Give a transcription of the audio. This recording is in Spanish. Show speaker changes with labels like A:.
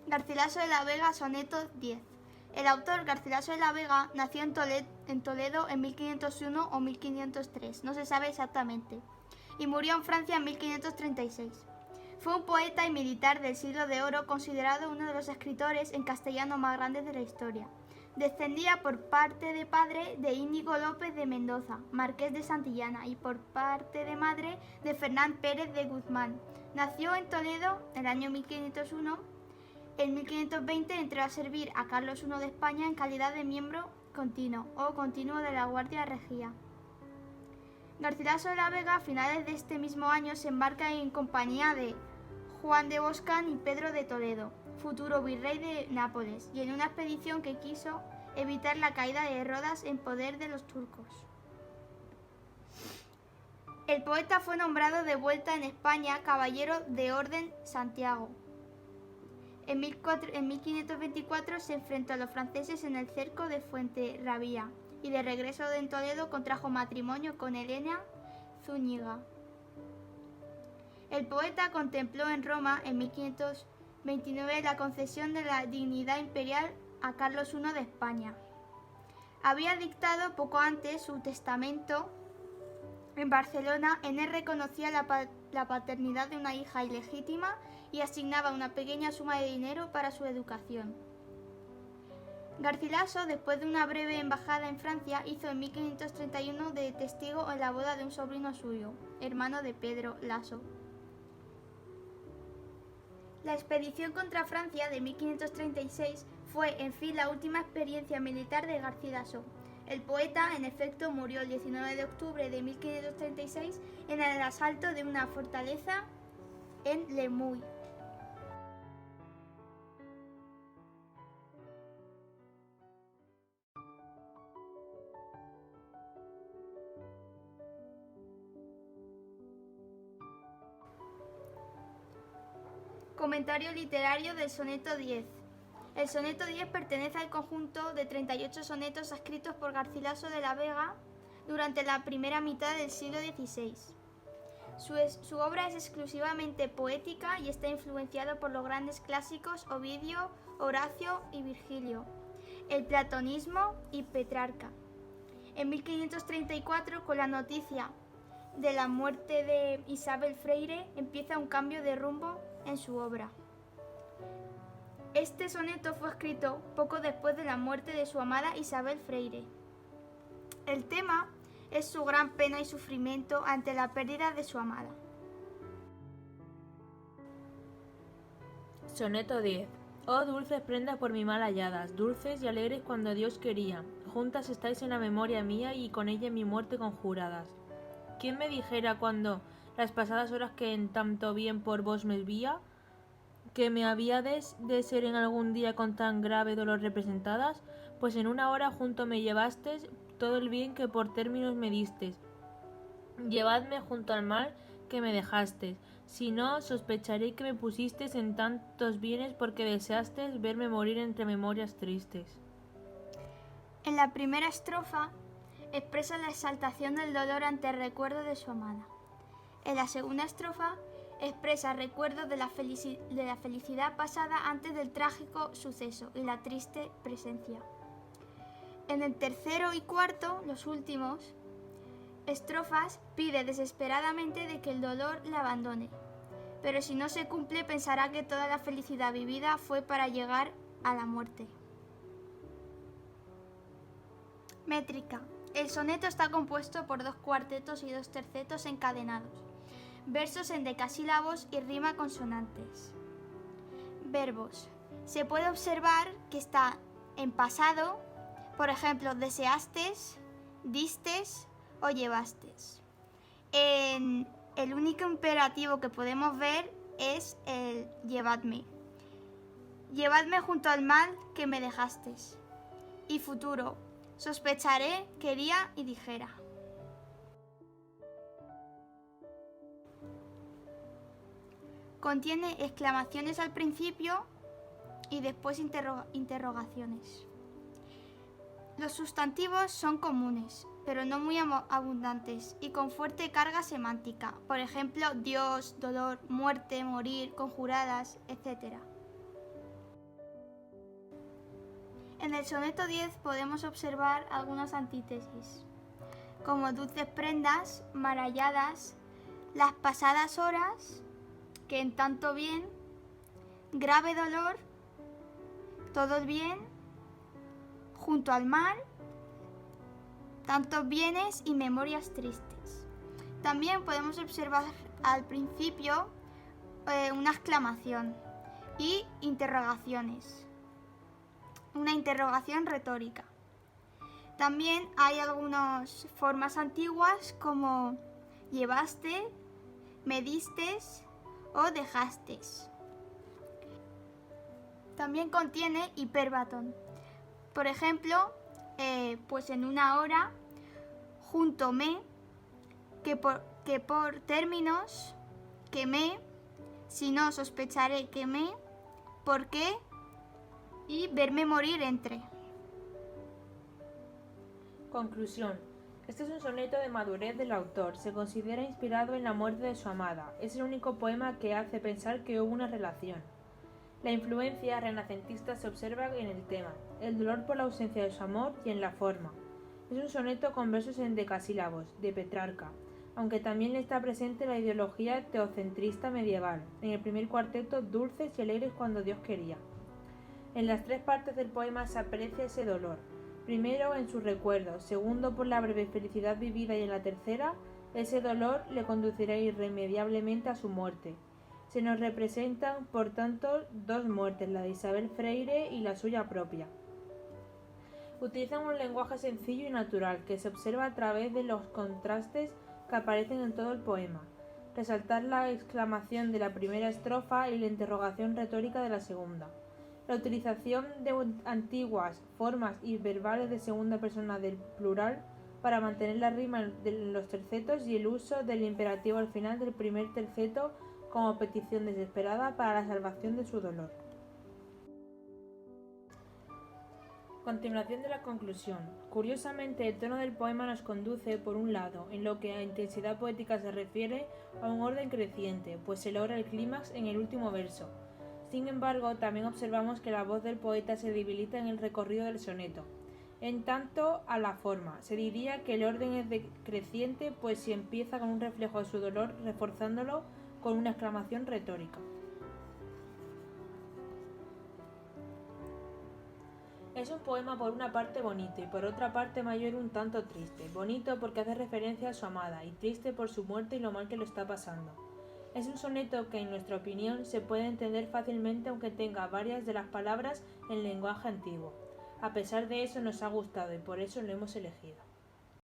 A: Garcilaso de la Vega, soneto 10. El autor Garcilaso de la Vega nació en Toledo en 1501 o 1503, no se sabe exactamente, y murió en Francia en 1536. Fue un poeta y militar del siglo de oro, considerado uno de los escritores en castellano más grandes de la historia. Descendía por parte de padre de Íñigo López de Mendoza, marqués de Santillana, y por parte de madre de Fernán Pérez de Guzmán. Nació en Toledo en el año 1501. En 1520 entró a servir a Carlos I de España en calidad de miembro continuo de la Guardia Regia. Garcilaso de la Vega, a finales de este mismo año, se embarca en compañía de Juan de Boscán y Pedro de Toledo, futuro virrey de Nápoles, y en una expedición que quiso evitar la caída de Rodas en poder de los turcos. El poeta fue nombrado de vuelta en España caballero de Orden Santiago. En 1524 se enfrentó a los franceses en el cerco de Fuenterrabía y de regreso en Toledo contrajo matrimonio con Elena Zúñiga. El poeta contempló en Roma en 1529 la concesión de la dignidad imperial a Carlos I de España. Había dictado poco antes su testamento en Barcelona. En él reconocía la paternidad de una hija ilegítima y asignaba una pequeña suma de dinero para su educación. Garcilaso, después de una breve embajada en Francia, hizo en 1531 de testigo en la boda de un sobrino suyo, hermano de Pedro Laso. La expedición contra Francia de 1536 fue, en fin, la última experiencia militar de Garcilaso. El poeta, en efecto, murió el 19 de octubre de 1536 en el asalto de una fortaleza en Le Muy. Comentario literario del soneto 10. El soneto 10 pertenece al conjunto de 38 sonetos escritos por Garcilaso de la Vega durante la primera mitad del siglo XVI. Su obra es exclusivamente poética y está influenciado por los grandes clásicos Ovidio, Horacio y Virgilio, el platonismo y Petrarca. En 1534, con la noticia de la muerte de Isabel Freire, empieza un cambio de rumbo en su obra. Este soneto fue escrito poco después de la muerte de su amada Isabel Freire. El tema es su gran pena y sufrimiento ante la pérdida de su amada.
B: Soneto 10. Oh dulces prendas por mi mal halladas, dulces y alegres cuando Dios quería, juntas estáis en la memoria mía y con ella en mi muerte conjuradas. ¿Quién me dijera cuando las pasadas horas que en tanto bien por vos me vía, que me habíades de ser en algún día con tan grave dolor representadas? Pues en una hora junto me llevastes todo el bien que por términos me distes. Llevadme junto al mal que me dejastes, si no sospecharé que me pusistes en tantos bienes porque deseastes verme morir entre memorias tristes.
A: En la primera estrofa expresa la exaltación del dolor ante el recuerdo de su amada. En la segunda estrofa expresa recuerdos de la felicidad pasada antes del trágico suceso y la triste presencia. En el tercero y cuarto, los últimos estrofas, pide desesperadamente de que el dolor la abandone, pero si no se cumple pensará que toda la felicidad vivida fue para llegar a la muerte. Métrica. El soneto está compuesto por 2 cuartetos y 2 tercetos encadenados, versos en decasílabos y rima consonantes. Verbos. Se puede observar que está en pasado, por ejemplo, deseastes, distes o llevastes. El único imperativo que podemos ver es el llevadme. Llevadme junto al mal que me dejastes. Y futuro. Sospecharé, quería y dijera. Contiene exclamaciones al principio y después interrogaciones. Los sustantivos son comunes, pero no muy abundantes y con fuerte carga semántica. Por ejemplo, Dios, dolor, muerte, morir, conjuradas, etc. En el soneto 10 podemos observar algunas antítesis, como dulces prendas, maralladas, las pasadas horas, que en tanto bien, grave dolor, todo el bien, junto al mar, tantos bienes y memorias tristes. También podemos observar al principio una exclamación y interrogaciones, una interrogación retórica. También hay algunas formas antiguas como llevaste, me distes o dejaste. También contiene hiperbatón. Por ejemplo, pues en una hora, junto me, que por términos, que me, si no sospecharé que me, por qué y verme morir entre.
B: Conclusión. Este es un soneto de madurez del autor. Se considera inspirado en la muerte de su amada. Es el único poema que hace pensar que hubo una relación. La influencia renacentista se observa en el tema, el dolor por la ausencia de su amor y en la forma. Es un soneto con versos en decasílabos, de Petrarca, aunque también le está presente la ideología teocentrista medieval, en el primer cuarteto dulces y alegres cuando Dios quería. En las tres partes del poema se aprecia ese dolor, primero en sus recuerdos, segundo por la breve felicidad vivida y en la tercera, ese dolor le conducirá irremediablemente a su muerte. Se nos representan, por tanto, dos muertes, la de Isabel Freire y la suya propia. Utilizan un lenguaje sencillo y natural que se observa a través de los contrastes que aparecen en todo el poema. Resaltar la exclamación de la primera estrofa y la interrogación retórica de la segunda. La utilización de antiguas formas y verbales de segunda persona del plural para mantener la rima en los tercetos y el uso del imperativo al final del primer terceto como petición desesperada para la salvación de su dolor. Continuación de la conclusión. Curiosamente, el tono del poema nos conduce, por un lado, en lo que a intensidad poética se refiere, a un orden creciente, pues se logra el clímax en el último verso. Sin embargo, también observamos que la voz del poeta se debilita en el recorrido del soneto. En tanto a la forma, se diría que el orden es decreciente, pues si empieza con un reflejo de su dolor, reforzándolo con una exclamación retórica. Es un poema por una parte bonito y por otra parte mayor un tanto triste. Bonito porque hace referencia a su amada y triste por su muerte y lo mal que lo está pasando. Es un soneto que, en nuestra opinión, se puede entender fácilmente aunque tenga varias de las palabras en lenguaje antiguo. A pesar de eso nos ha gustado y por eso lo hemos elegido.